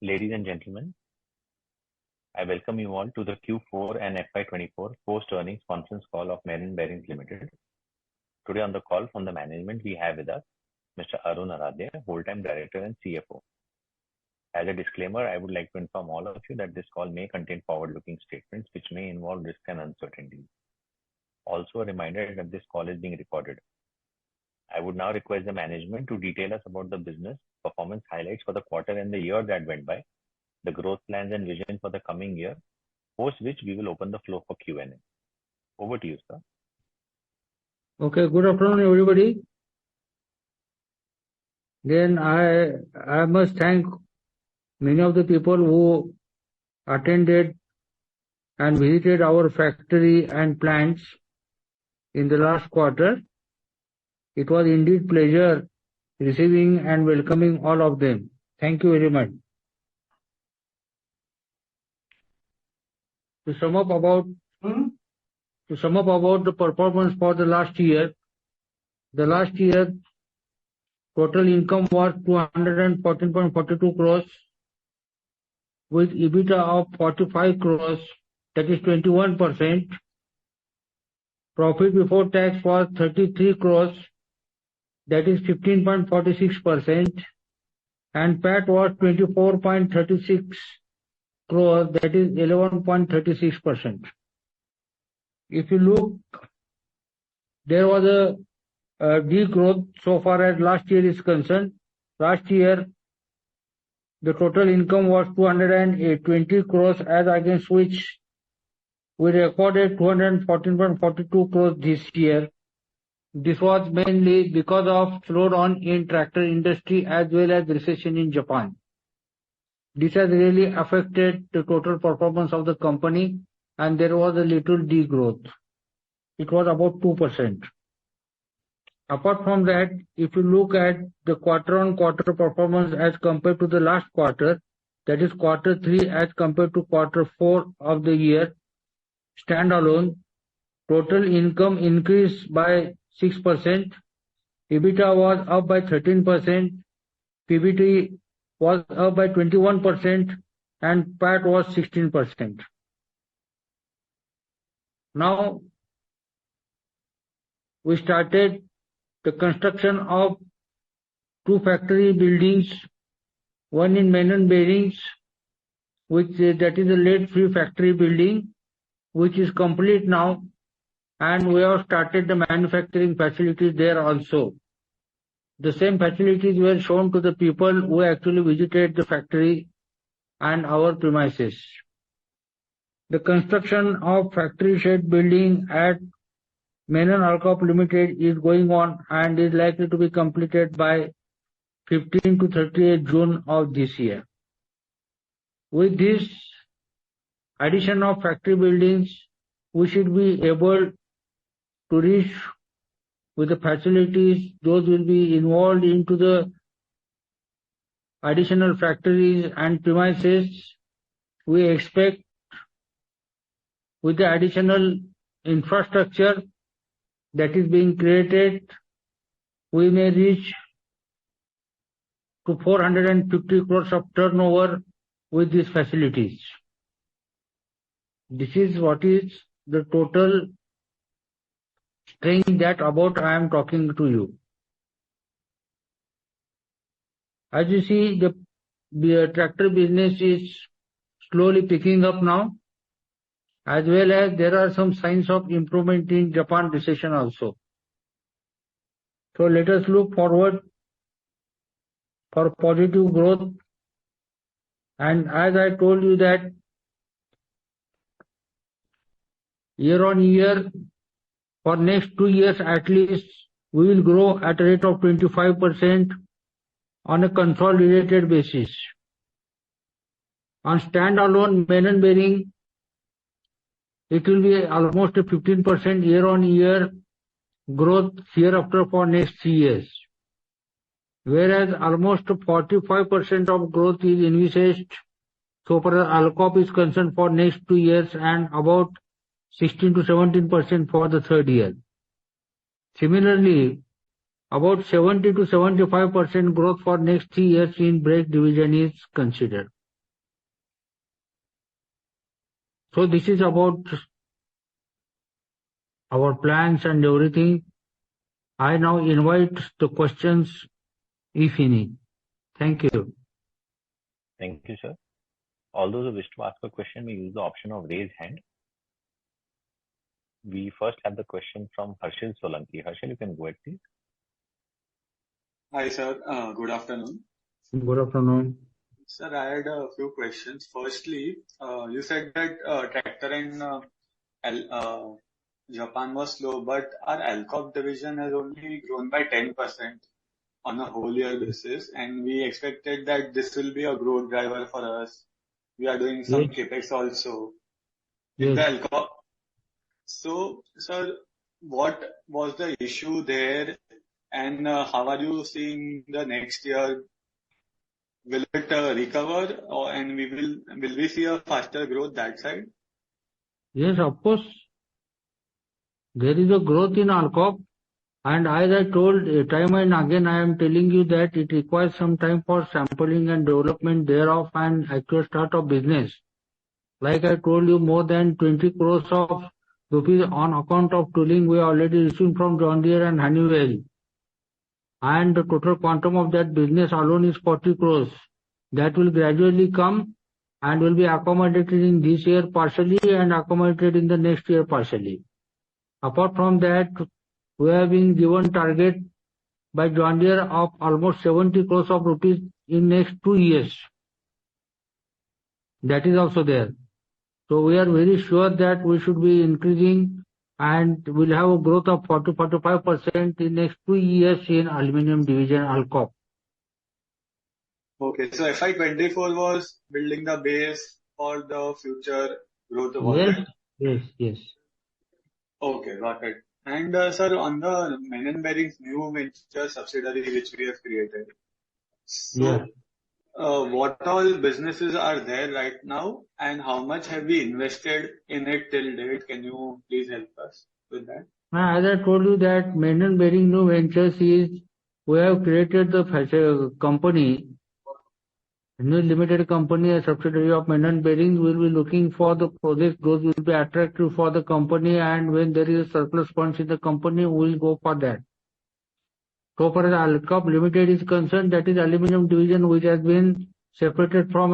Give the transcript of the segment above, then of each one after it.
Ladies and gentlemen, I welcome you all to the Q4 and FY24 post-earnings conference call of Menon Bearings Limited. Today on the call from the management, we have with us Mr. Arun Aradhya, Whole-time Director and CFO. As a disclaimer, I would like to inform all of you that this call may contain forward-looking statements which may involve risk and uncertainty. Also, a reminder that this call is being recorded. I would now request the management to detail us about the business performance highlights for the quarter and the year that went by, the growth plans and vision for the coming year, post which we will open the floor for Q&A. Over to you, sir. Okay, good afternoon, everybody. Then I must thank many of the people who attended and visited our factory and plants in the last quarter. It was indeed pleasure receiving and welcoming all of them. Thank you very much. To sum up about the performance for the last year, total income was 214.42 crores with EBITDA of 45 crores, that is 21%. Profit before tax was 33 crores, that is 15.46%, and PAT was 24.36 crores, that is 11.36%. If you look, there was a degrowth so far as last year is concerned. Last year, the total income was 220 crores, as against which we recorded 214.42 crores this year. This was mainly because of slowdown in tractor industry as well as recession in Japan. This has really affected the total performance of the company, and there was a little degrowth. It was about 2%. Apart from that, if you look at the quarter-on-quarter performance as compared to the last quarter, that is quarter 3 as compared to quarter 4 of the year, standalone, total income increased by 6%, EBITDA was up by 13%, PBT was up by 21%, and PAT was 16%. Now, we started the construction of 2 factory buildings, one in Menon Bearings, that is a lead-free factory building, which is complete now, and we have started the manufacturing facilities there also. The same facilities were shown to the people who actually visited the factory and our premises. The construction of factory shed building at Menon Alcop Limited is going on and is likely to be completed by 15 to 38 June of this year. With this addition of factory buildings, we should be able to reach with the facilities, those will be involved into the additional factories and premises. We expect with the additional infrastructure that is being created, we may reach to 450 crores of turnover with these facilities. This is what is the total string that about I am talking to you. As you see, the tractor business is slowly picking up now, as well as there are some signs of improvement in Japan recession also. So let us look forward for positive growth. And as I told you that year on year, for next 2 years at least, we will grow at a rate of 25% on a consolidated basis. On standalone Menon Bearing, it will be almost a 15% year-on-year growth hereafter for next 3 years. Whereas almost 45% of growth is envisaged so far as Alcop is concerned for next 2 years, and about 16 to 17% for the 3rd year. Similarly, about 70 to 75% growth for next 3 years in brake division is considered. So this is about our plans and everything. I now invite the questions, if any. Thank you. Thank you, sir. All those who wish to ask a question may use the option of raise hand. We first have the question from Harshil Solanki. Harshil, you can go ahead, please. Hi, sir. Good afternoon. Good afternoon. Sir, I had a few questions. Firstly, you said that tractor in Japan was slow, but our Alcop division has only grown by 10% on a whole year basis, and we expected that this will be a growth driver for us. We are doing some Yes. capex also in the Yes. Alcop. So, sir, what was the issue there, and how are you seeing the next year? Will it recover, and will we see a faster growth that side? Yes, of course. There is a growth in Alcop, and as I told time and again, I am telling you that it requires some time for sampling and development thereof and actual start of business. Like I told you, more than 20 crores of rupees on account of tooling we already received from John Deere and Honeywell. And the total quantum of that business alone is 40 crores. That will gradually come and will be accommodated in this year partially and accommodated in the next year partially. Apart from that, we have been given target by John Deere of almost 70 crores of rupees in next 2 years. That is also there. So we are very sure that we should be increasing and will have a growth of 40-45% in next 2 years in aluminum division Alcop. Okay, so FY24 was building the base for the future growth of all Yes, that. yes. Okay, got it. And sir, on the Menon Bearings new venture subsidiary which we have created, so Yeah. what all businesses are there right now, and how much have we invested in it till date? Can you please help us with that? As I told you that Menon Bearing New Ventures is, we have created the company, new limited company, a subsidiary of Menon Bearings. Will be looking for the projects, those will be attractive for the company, and when there is surplus funds in the company, we will go for that. So far as Alcop Limited is concerned, that is aluminum division which has been separated from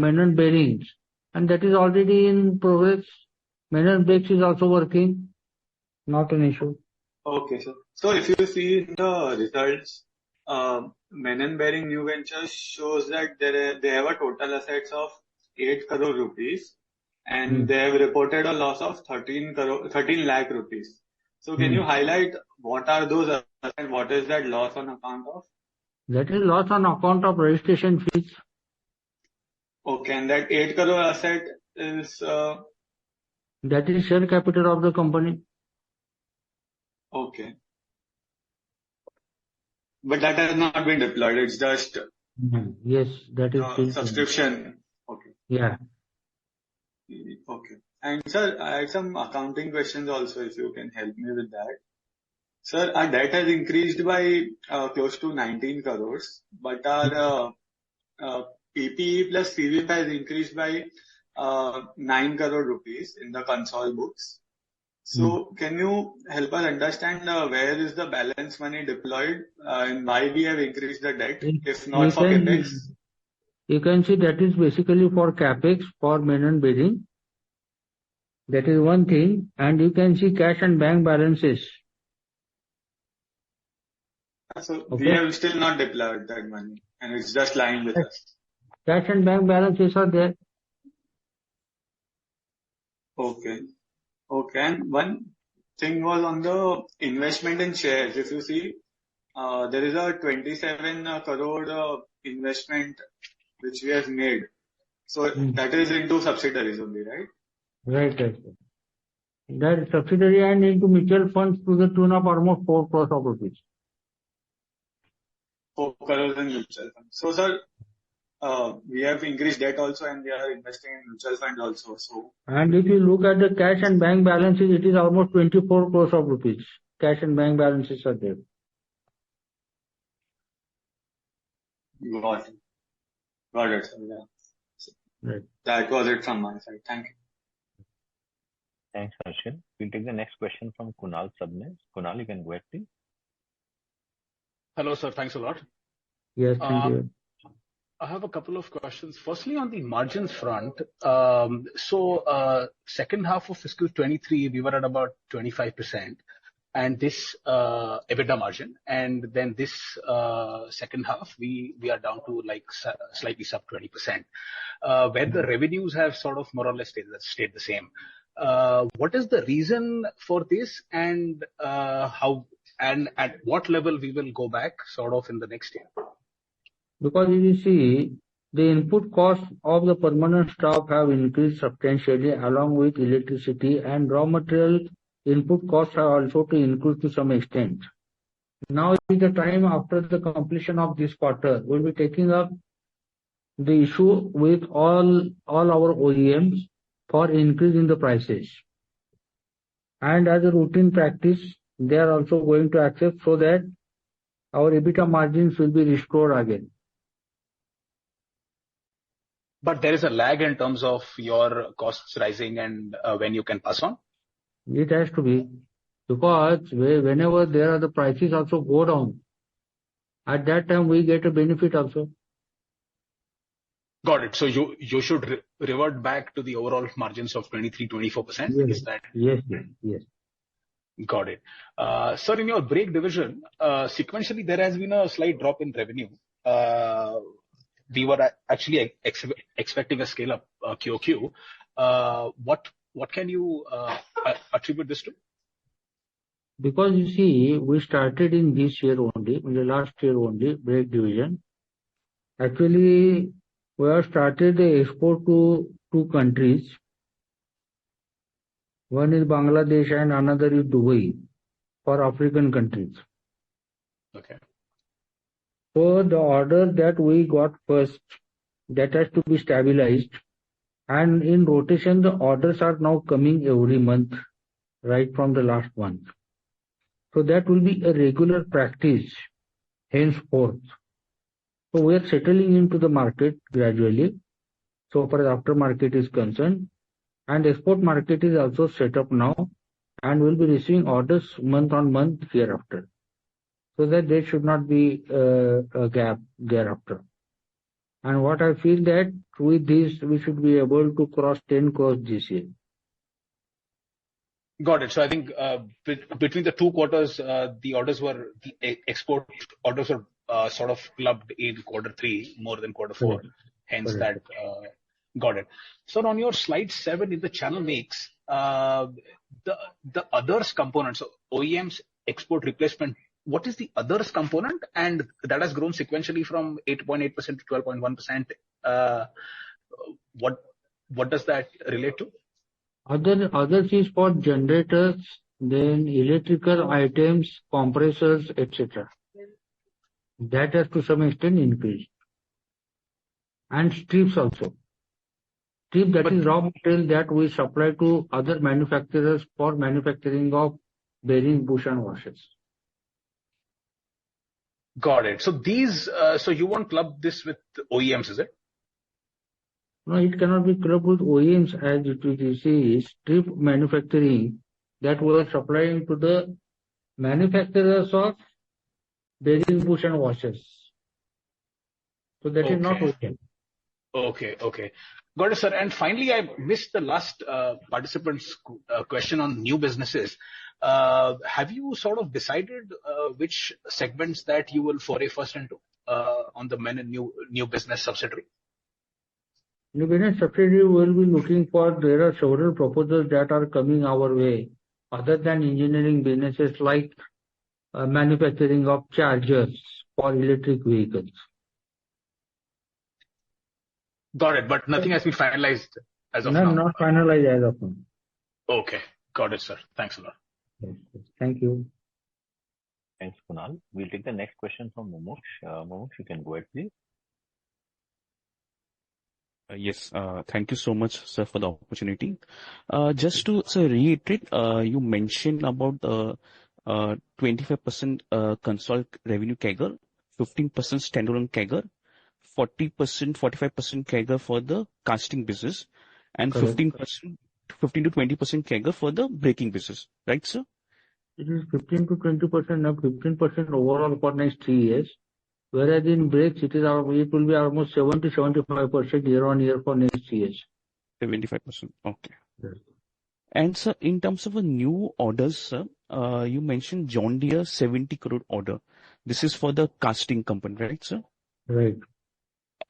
Menon Bearings, and that is already in progress. Menon Brakes is also working, not an issue. Okay, sir. So if you see in the results, Menon Bearing New Ventures shows that they have a total assets of 8 crore rupees, and they have reported a loss of 13 lakh rupees. So can you highlight what are those assets and what is that loss on account of? That is loss on account of registration fees. Okay, and that 8 crore asset is That is share capital of the company. okay. But that has not been deployed, it's just Yes, that is still subscription. Okay. Yeah. Okay. And sir, I had some accounting questions also, if you can help me with that. Sir, our debt has increased by close to 19 crores, but our PPE plus CVP has increased by 9 crore rupees in the console books. So can you help us understand where is the balance money deployed and why we have increased the debt, if not for capex? You can see that is basically for capex for Menon Bearing. That is one thing, and you can see cash and bank balances. So we have still not deployed that money, and it's just lying with us. Cash and bank balances are there. Okay. Okay, and one thing was on the investment in shares. If you see, there is a 27 crore investment which we have made. So that is into subsidiaries only, right? Right. That is subsidiary and into mutual funds to the tune of almost 4 crores of rupees. 4 crores in mutual funds. So, sir, we have increased debt also, and we are investing in mutual fund also. So, and if you look at the cash and bank balances, it is almost 24 crores of rupees. Cash and bank balances are there. Got it, sir. Yeah. Right. That was it from my side. Thank you. Thanks, Harshil. We'll take the next question from Kunal Sabnis. Kunal, you can go ahead, please. Hello, sir. Thanks a lot. Yes, thank you. I have a couple of questions. Firstly, on the margins front, second half of fiscal 23, we were at about 25%, and this EBITDA margin, and then this second half, we are down to like slightly sub 20%, where the revenues have sort of more or less stayed the same. What is the reason for this, and how and at what level we will go back sort of in the next year? Because you see, the input costs of the permanent staff have increased substantially along with electricity, and raw material input costs are also to increase to some extent. Now is the time after the completion of this quarter, we'll be taking up the issue with all our OEMs for increasing the prices. And as a routine practice, they are also going to accept so that our EBITDA margins will be restored again. But there is a lag in terms of your costs rising and when you can pass on? It has to be, because whenever there are the prices also go down, at that time we get a benefit also. Got it. So you should revert back to the overall margins of 23-24%. Yes. Is that? Yes. Got it. Sir, in your brake division, sequentially there has been a slight drop in revenue. We were actually expecting a scale up QOQ. What can you attribute this to? Because you see, we started in this year only, in the last year only, brake division. Actually, we have started the export to two countries. One is Bangladesh and another is Dubai, for African countries. Okay. So the order that we got first, that has to be stabilized. And in rotation, the orders are now coming every month, right from the last month. So that will be a regular practice henceforth. So we are settling into the market gradually, so far as aftermarket is concerned. And export market is also set up now, and we'll be receiving orders month on month hereafter. So that there should not be a gap thereafter. And what I feel that with this, we should be able to cross 10 crores this year. Got it. So I think between the 2 quarters, the export orders were sort of clubbed in quarter 3 more than quarter 4. Correct. Hence Correct. that, got it. So on your slide 7 in the channel mix, the others component, so OEMs export replacement, what is the others component? And that has grown sequentially from 8.8% to 12.1%. What does that relate to? Others is for generators, then electrical items, compressors, etc. That has to some extent increased. And strips also. Strip, that is raw material that we supply to other manufacturers for manufacturing of bearing, bush and washers. Got it. So these, so you won't club this with OEMs, is it? No, it cannot be clubbed with OEMs as it is strip manufacturing that we are supplying to the manufacturers of bearing, bush and washers. So that is not OEM. Okay. Got it, sir. And finally, I missed the last participant's question on new businesses. Have you sort of decided which segments that you will foray first into on the Menon new business subsidiary? New business subsidiary will be looking for, there are several proposals that are coming our way, other than engineering businesses like manufacturing of chargers for electric vehicles. Got it, but nothing has been finalized as of now. Not finalized as of now. Okay, got it, sir. Thanks a lot. Yes. Thank you. Thanks, Kunal. We'll take the next question from Mumuksh. Mumuksh, you can go ahead, please. Yes, thank you so much, sir, for the opportunity. Just to reiterate, you mentioned about the 25% consolidated revenue CAGR, 15% standalone CAGR, 40%, 45% CAGR for the casting business, and Correct. 15 to 20% CAGR for the braking business, right, sir? It is 15 to 20%, now 15% overall for next 3 years. Whereas in brakes, it will be almost 70 to 75% year-on-year for next 3 years. 75%. Okay. Yes. And sir, in terms of a new orders, sir, you mentioned John Deere 70 crore order. This is for the casting company, right, sir? Right.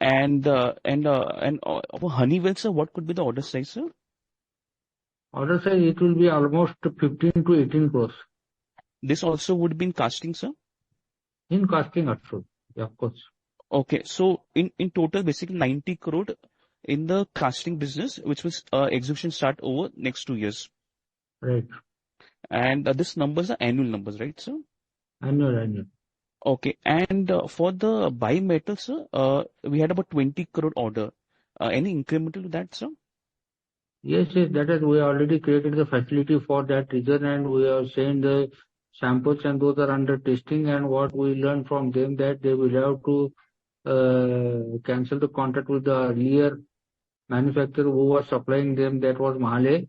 And for Honeywell, sir, what could be the order size, sir? Order size, it will be almost 15 to 18 crores. This also would be in casting, sir? In casting also, yeah, of course. Okay, so in total, basically 90 crore in the casting business, which will execution start over next 2 years. Right. And these numbers are annual numbers, right, sir? Annual. Okay, and for the bimetal, sir, we had about 20 crore order. Any incremental to that, sir? Yes, that is, we already created the facility for that reason, and we have sent the samples, and those are under testing. And what we learned from them, that they will have to cancel the contract with the earlier manufacturer who was supplying them, that was Mahle.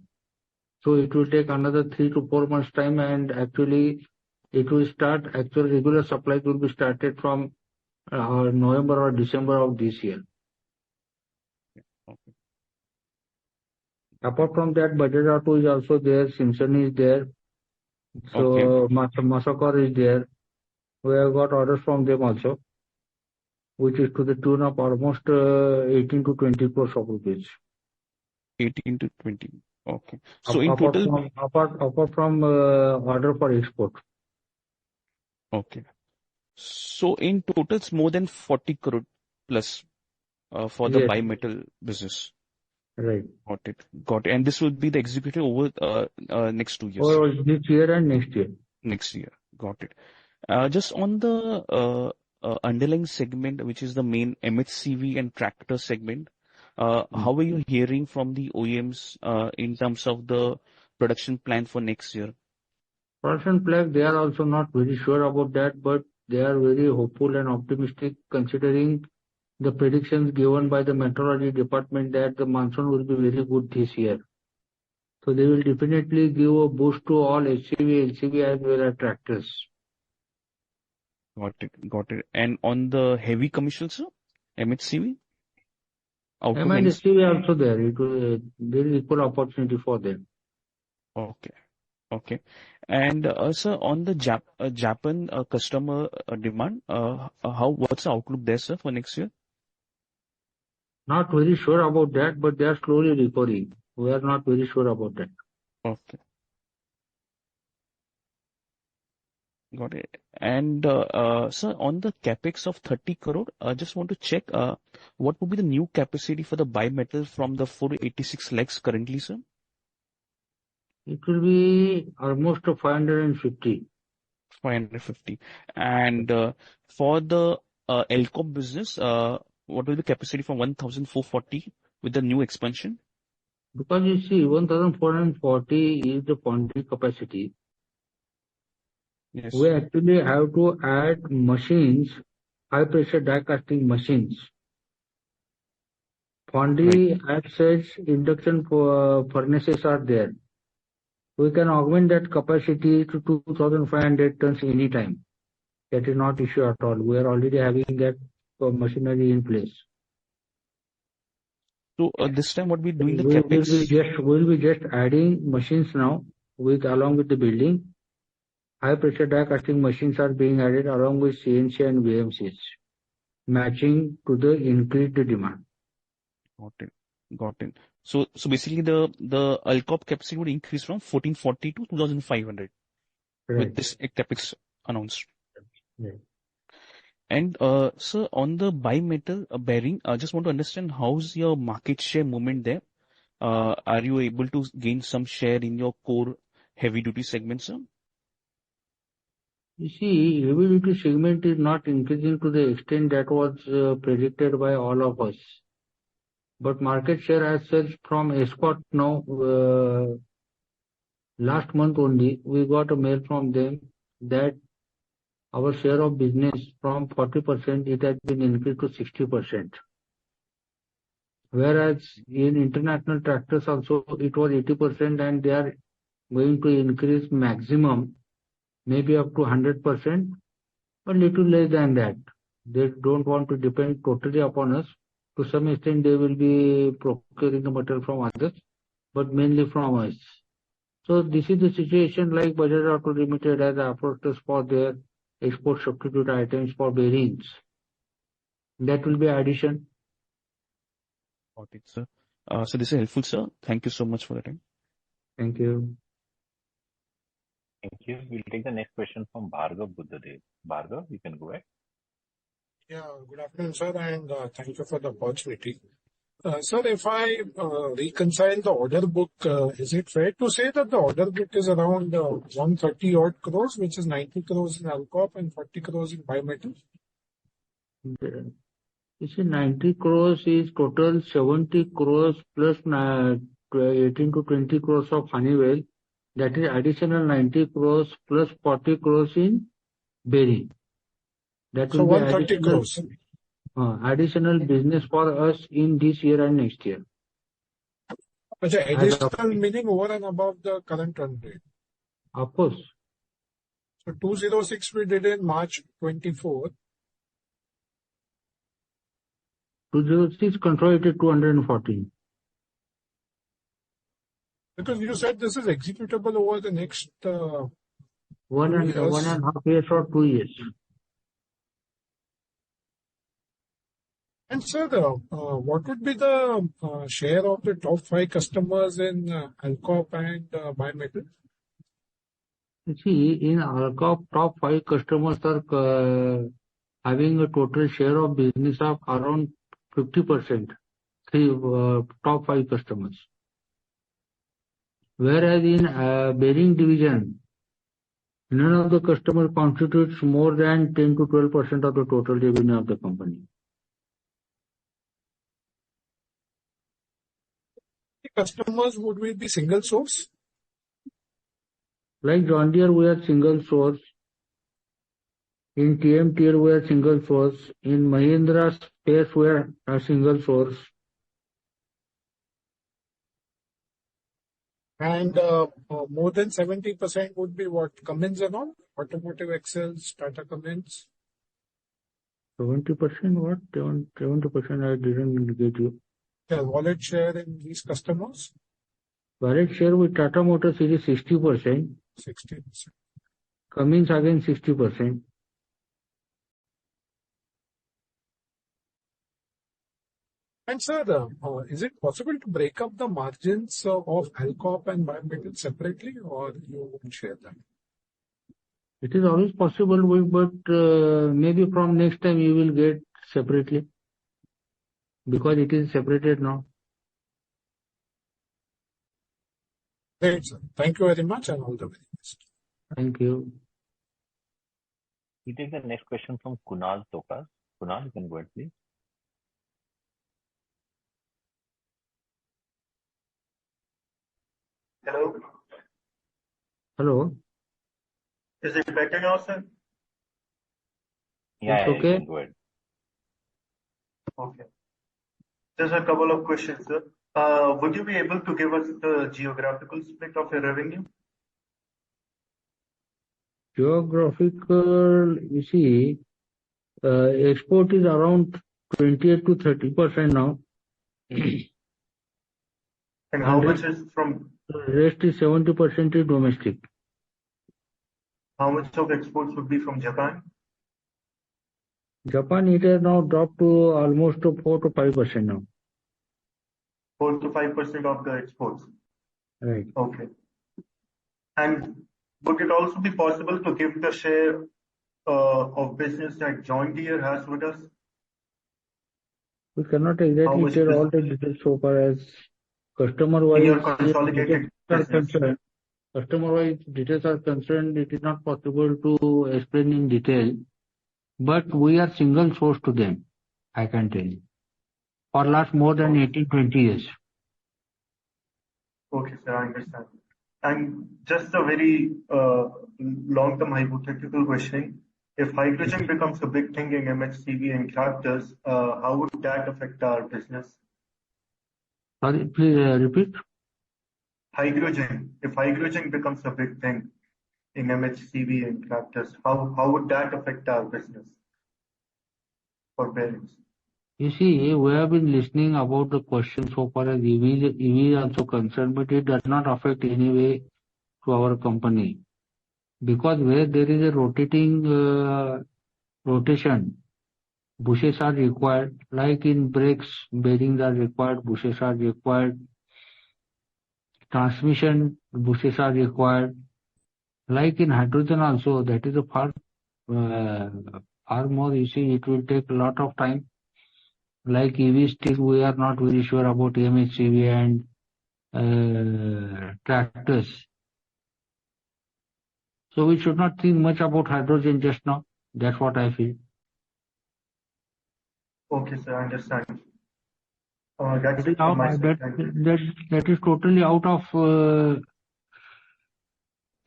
So it will take another 3 to 4 months time, and actually it will start, actual regular supplies will be started from November or December of this year. Okay. Apart from that, Bajaj Auto is also there, Simpson is there, so Okay. Masakor is there. We have got orders from them also, which is to the tune of almost 18 to 20 crores of rupees. 18 to 20. Okay. So in total, apart from order for export. okay. So in total, it's more than 40 crore plus for the Yes, bimetal business. right. Got it. And this will be the executed over next 2 years. Or this year and next year. Next year. Got it. Just on the underlying segment, which is the main MHCV and tractor segment, how are you hearing from the OEMs in terms of the production plan for next year? Production plan, they are also not very sure about that, but they are very hopeful and optimistic, considering the predictions given by the meteorology department that the monsoon will be very good this year. So they will definitely give a boost to all HCV, LCV as well as tractors. Got it. And on the heavy commercial, sir, MHCV? M and HCV also there. There is equal opportunity for them. Okay. And sir, on the Japan customer demand, what's the outlook there, sir, for next year? Not very sure about that, but they are slowly recovering. We are not very sure about that. Okay. Got it. And sir, on the capex of 30 crore, I just want to check what would be the new capacity for the bimetal from the 486 lakhs currently, sir? It will be almost 550. 550. And for the LCOP business, what will be the capacity from 1,440 with the new expansion? Because you see, 1,440 is the foundry capacity. Yes. We actually have to add machines, high pressure die casting machines. Foundry as such, induction furnaces are there. We can augment that capacity to 2,500 tons anytime. That is not issue at all. We are already having that machinery in place. So this time what we doing the We'll capex? be just adding machines now along with the building. High pressure die casting machines are being added along with CNC and VMCs, matching to the increased demand. Got it. So basically the LCOP capacity would increase from 1,440 to 2,500 with this capex announced. Right. And sir, on the bimetal bearing, I just want to understand how's your market share movement there? Are you able to gain some share in your core heavy duty segment, sir? You see, heavy duty segment is not increasing to the extent that was predicted by all of us. But market share as such from Escort now, last month only, we got a mail from them that our share of business from 40%, it has been increased to 60%. Whereas in international tractors also it was 80% and they are going to increase maximum maybe up to 100%, or little less than that. They don't want to depend totally upon us. To some extent, they will be procuring the material from others, but mainly from us. So this is the situation like Bajaj Auto Limited has approached us for their export substitute items for bearings. That will be addition. Got it, sir. So this is helpful, sir. Thank you so much for the time. Thank you. Thank you. We'll take the next question from Bhargav Buddhadev. Bhargav, you can go ahead. Yeah, good afternoon, sir, and thank you for the opportunity. Sir, if I reconcile the order book, is it fair to say that the order book is around 130 odd crores, which is 90 crores in Alcop and 40 crores in Bimetal? You see, 90 crores is total 70 crores plus 18 to 20 crores of Honeywell. That is additional 90 crores plus 40 crores in bearing. That will So be 130 crores. Additional business for us in this year and next year. Additional meaning over and above the current run rate. Of course. So 206 we did in March 24. 206 consolidated 214. Because you said this is executable over the next 1.5 years or 2 years. And sir, what would be the share of the top 5 customers in Alcop and Bimetal? You see, in Alcop, top 5 customers are having a total share of business of around 50%. Top 5 customers. Whereas in bearing division, none of the customers constitutes more than 10 to 12% of the total revenue of the company. Customers would we be single source? Like John Deere, we are single source. In TMTL, we are single source. In Mahindra Space, we are a single source. And more than 70% would be what? Cummins and all? Automotive Excels, Tata Cummins? 70% what? 70% I didn't get you. Yeah, wallet share in these customers? Wallet share with Tata Motors is 60%. 60%. Cummins again 60%. And sir, is it possible to break up the margins of Alcop and Bimetal separately, or you won't share that? It is always possible, but maybe from next time you will get separately. Because it is separated now. Great, sir. Thank you very much and all the very best. Thank you. We take the next question from Kunal Tokas. Kunal, you can go ahead, please. Hello. Hello. Is it better now, sir? Yeah, It's okay. you can go ahead. Okay. Just a couple of questions, sir. Would you be able to give us the geographical split of your revenue? Geographical, you see, export is around 28 to 30% now. And how much is from? The rest is 70% is domestic. How much of exports would be from Japan? Japan, it has now dropped to almost 4 to 5% now. 4 to 5% of the exports. Right. Okay. And would it also be possible to give the share of business that John Deere has with us? We cannot exactly share all the details so far as customer-wise Your consolidated business. Customer-wise details are concerned, it is not possible to explain in detail. But we are single source to them, I can tell you. For last more than 18-20 years. Okay, sir, I understand. And just a very long-term hypothetical question. If hydrogen becomes a big thing in MHCV and tractors, how would that affect our business? Sorry, please repeat. Hydrogen. If hydrogen becomes a big thing in MHCV and tractors, how would that affect our business for bearings? You see, we have been listening about the question so far as EV is also concerned, but it does not affect any way to our company. Because where there is a rotation, bushes are required, like in brakes, bearings are required, bushes are required, transmission, bushes are required, like in hydrogen also, that is a far more, you see, it will take a lot of time. Like EV, still we are not very sure about MHCV and tractors. So we should not think much about hydrogen just now. That's what I feel. Okay, sir, I understand. That's That is it from my out, side. Thank you. that is totally out of,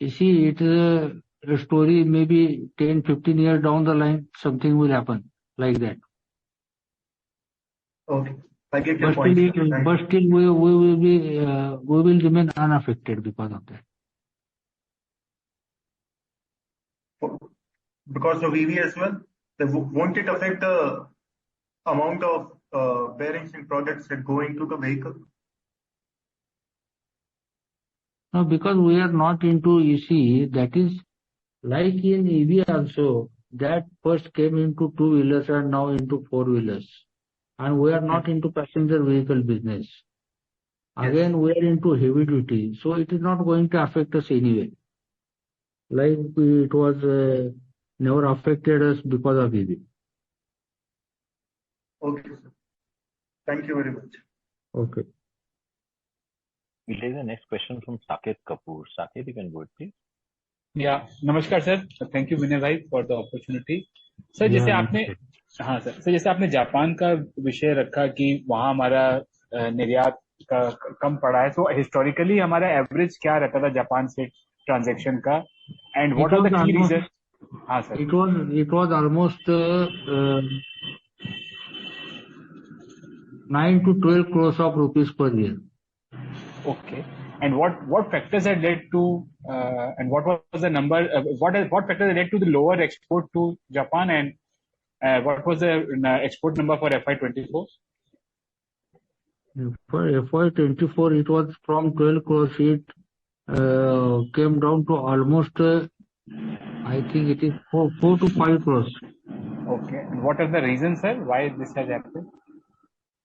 you see, it is a story, maybe 10, 15 years down the line, something will happen like that. Okay, I get your But point, sir. still, Thank but you. still we will be, we will remain unaffected because of that. Because of EV as well, won't it affect the amount of bearings and products that go into the vehicle? No, because we are not into, you see, that is like in EV also, that first came into two-wheelers and now into four-wheelers. And we are not into passenger vehicle business. Again, we are into heavy duty. So it is not going to affect us anyway. Like it was never affected us because of EV. Okay, sir. Thank you very much. Okay. We'll take the next question from Saket Kapoor. Saket, you can go ahead, please. या नमस्कार sir, thank you विनय भाई for the opportunity. Sir जैसे आपने जैसे आपने Japan का विषय रखा कि वहाँ हमारा निर्यात का कम पड़ा है, तो हिस्टोरिकली हमारा एवरेज क्या रहता था जापान से ट्रांजैक्शन का, and what are the key reason? हाँ sir, it was almost 9 to 12 crores of rupees per year. Okay. And what factors had led to and what was the number? What factors had led to the lower export to Japan, and what was the export number for FY24? For FY24, it was from 12 crores. It came down to almost, I think it is 4 to 5 crores. Okay. And what are the reasons, sir, why this has happened?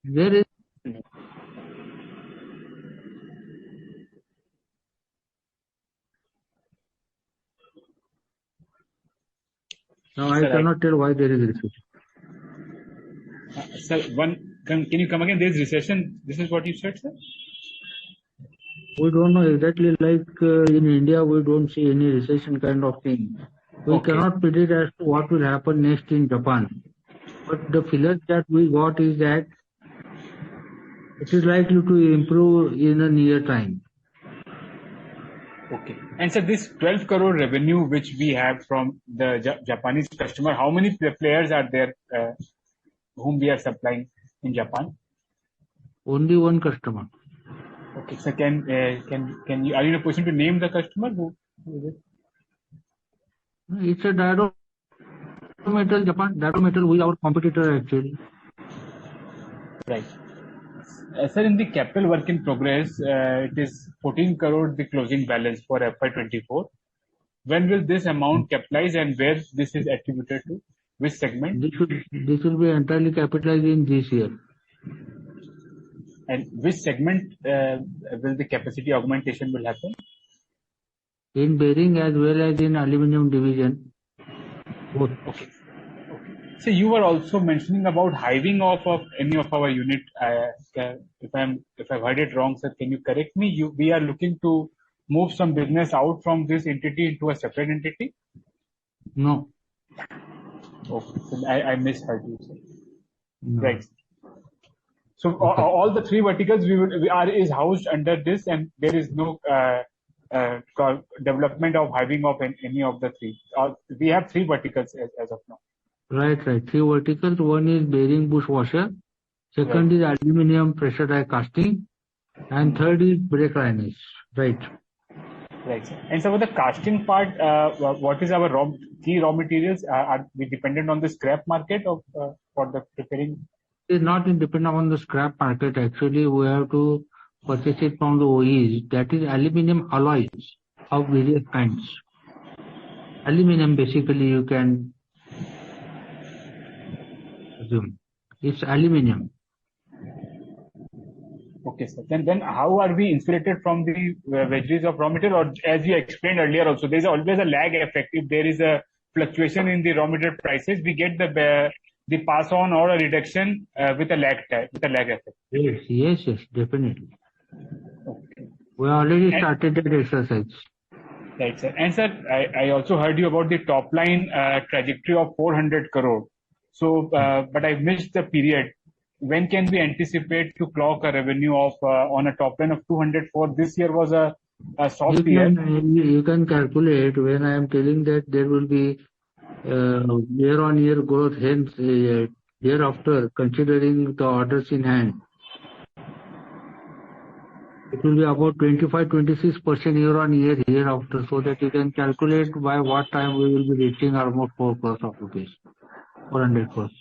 There is now I cannot tell why there is recession. Sir, can you come again? There is recession. This is what you said, sir? We don't know exactly, like in India, we don't see any recession kind of thing. We cannot predict as to what will happen next in Japan. But the feeling that we got is that it is likely to improve in a near time. Okay. And so this 12 crore revenue which we have from the Japanese customer, how many players are there whom we are supplying in Japan? Only one customer. Okay. So can you, are you in a position to name the customer? Who is it? It's a Metal Japan. Metal is our competitor actually. Right. Sir, in the capital work in progress, it is 14 crore the closing balance for FY24. When will this amount capitalize and where this is attributed to? Which segment? This will be entirely capitalized in this year. And which segment will the capacity augmentation will happen? In bearing as well as in aluminium division. Both. Okay. So you were also mentioning about hiving off of any of our unit. If I've heard it wrong, sir, can you correct me? We are looking to move some business out from this entity into a separate entity? No. Okay. So I misheard you, sir. No. Right. So okay. All the three verticals is housed under this, and there is no development of hiving off any of the three. We have three verticals as of now. Right. Three verticals. One is bearing bush washer. Second is aluminium pressure die casting. And third is brake liners. Right. Right, sir. And so for the casting part, what is our key raw materials? Are we dependent on the scrap market for the preparing? It's not dependent on the scrap market. Actually, we have to purchase it from the OEs. That is aluminum alloys of various kinds. Aluminum, basically, you can assume. It's aluminum. Okay, sir. Then how are we insulated from the vagaries of raw material? Or as you explained earlier also, there is always a lag effect. If there is a fluctuation in the raw material prices, we get the pass on or a reduction with a lag effect. Yes, definitely. Okay. We already started that exercise. Right, sir. And sir, I also heard you about the top line trajectory of 400 crore. So, but I missed the period. When can we anticipate to clock a revenue of on a top line of 200 for this year was a soft year. You can calculate when I am telling that there will be year-on-year growth, hence hereafter, considering the orders in hand. It will be about 25-26% year-on-year hereafter, so that you can calculate by what time we will be reaching almost 4 crores of rupees, 400 crores.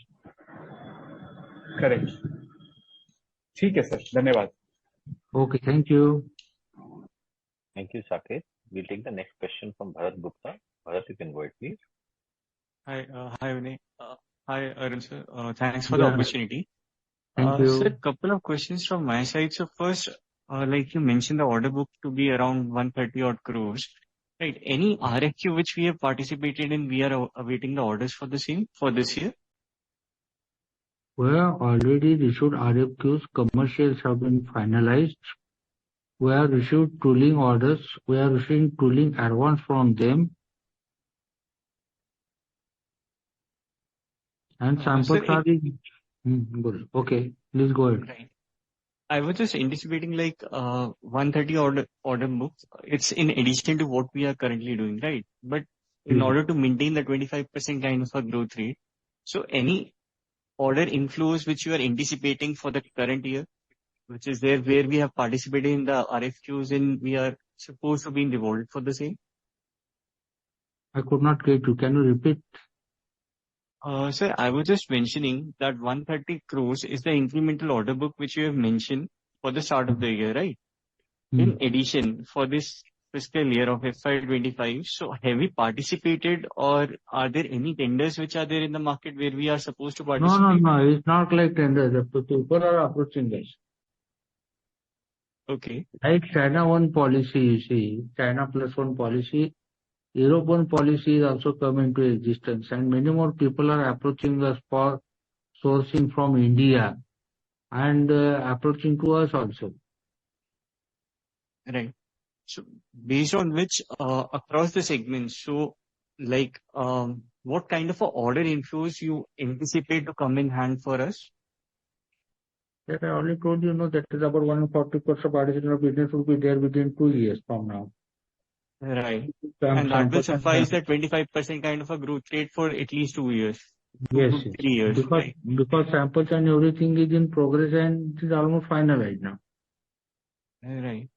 Correct. ठीक है sir, धन्यवाद. Okay, thank you. Thank you, Saket. We'll take the next question from Bharat Gupta. Bharat, you can go ahead, please. Hi, Vinay. Hi, Arun sir. Thanks for the opportunity. Thank you. Sir, couple of questions from my side. So first, like you mentioned, the order book to be around 130 odd crores. Right. Any RFQ which we have participated in, we are awaiting the orders for the same for this year? We have already issued RFQs. Commercials have been finalized. We have issued tooling orders. We are receiving tooling advance from them. And samples are good. Okay, please go ahead. Right. I was just anticipating like 130 order books. It's in addition to what we are currently doing, right? But in order to maintain the 25% kind of a growth rate, so any order inflows which you are anticipating for the current year, which is there where we have participated in the RFQs and we are supposed to be rewarded for the same? I could not get you. Can you repeat? Sir, I was just mentioning that 130 crores is the incremental order book which you have mentioned for the start of the year, right? In addition, for this fiscal year of FY25, so have we participated or are there any tenders which are there in the market where we are supposed to participate? No. It's not like tenders. The people are approaching us. Okay. Like China 1 policy, you see, China plus 1 policy, European policy is also come into existence, and many more people are approaching us for sourcing from India and approaching to us also. Right. So based on which across the segments, so like what kind of a order inflows you anticipate to come in hand for us? That I already told you, that is about 140 crores of additional business will be there within 2 years from now. Right. And that will suffice the 25% kind of a growth rate for at least 2 years. Yes. 2 to 3 years. Because samples and everything is in progress and it is almost finalized now. Right.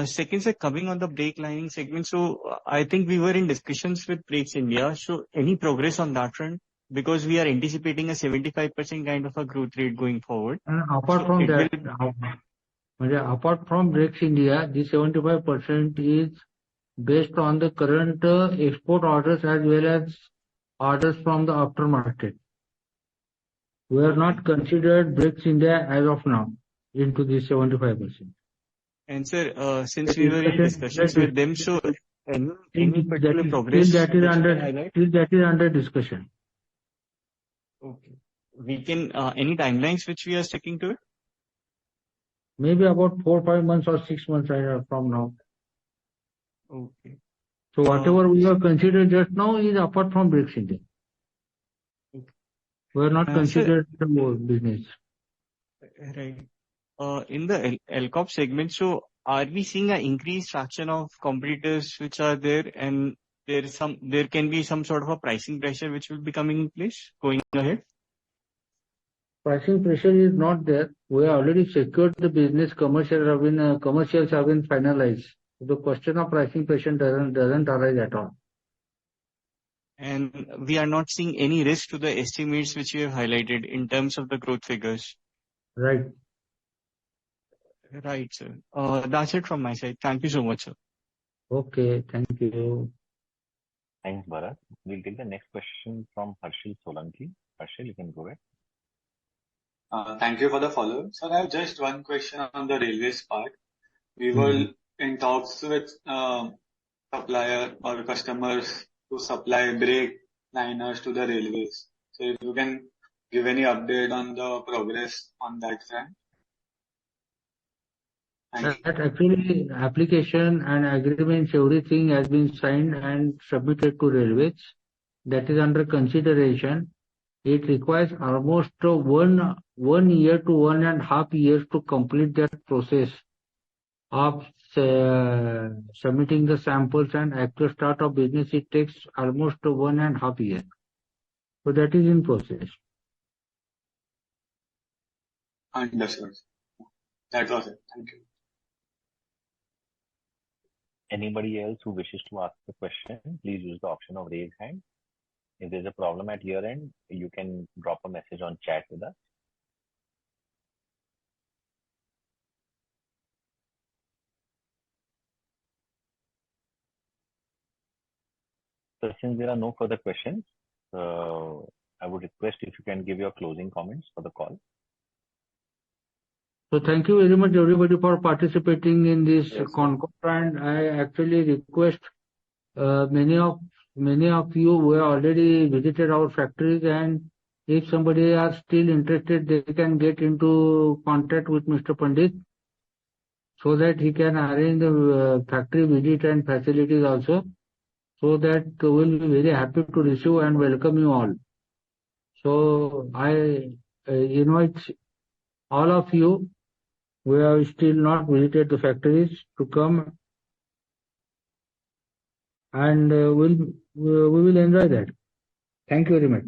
Second, sir, coming on the brake lining segment. So I think we were in discussions with Brakes India. So any progress on that front? Because we are anticipating a 75% kind of a growth rate going forward. And apart from that, apart from Brakes India, the 75% is based on the current export orders as well as orders from the aftermarket. We are not considered Brakes India as of now into the 75%. And sir, since we were in discussions with them, so any particular progress? Still that is under discussion. Okay. We can, any timelines which we are sticking to it? Maybe about 4 or 5 months or 6 months from now. Okay. So whatever we have considered just now is apart from Brakes India. Okay. We are not considered the business. Right. In the LCOP segment, so are we seeing an increased fraction of competitors which are there, and there can be some sort of a pricing pressure which will be coming in place going ahead? Pricing pressure is not there. We already secured the business. Commercials have been finalized. The question of pricing pressure doesn't arise at all. And we are not seeing any risk to the estimates which you have highlighted in terms of the growth figures. Right. Right, sir. That's it from my side. Thank you so much, sir. Okay, thank you. Thanks, Bharat. We'll take the next question from Harshil Solanki. Harshil, you can go ahead. Thank you for the follow. Sir, I have just one question on the railways part. We were in talks with supplier or customers to supply brake liners to the railways. So if you can give any update on the progress on that front. That actually application and agreements, everything has been signed and submitted to railways. That is under consideration. It requires almost 1 year to 1.5 years to complete that process of submitting the samples and actual start of business. It takes almost 1.5 years. So that is in process. Understood. That was it. Thank you. Anybody else who wishes to ask a question, please use the option of raise hand. If there's a problem at your end, you can drop a message on chat with us. So since there are no further questions, I would request if you can give your closing comments for the call. So thank you very much everybody for participating in this conference, and I actually request many of you who have already visited our factories, and if somebody are still interested, they can get into contact with Mr. Pandit so that he can arrange the factory visit and facilities also, so that we'll be very happy to receive and welcome you all. So I invite all of you who have still not visited the factories to come, and we will enjoy that. Thank you very much.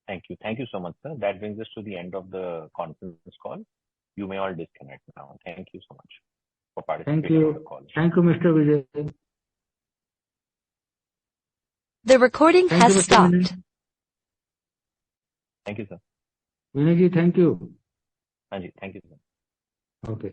Thank you. Thank you so much, sir. That brings us to the end of the conference call. You may all disconnect now. Thank you so much for participating in the call. Thank you, Mr. Vijay. The recording has stopped. Thank you, sir. Vinay ji, thank you. Thank you, sir. Okay.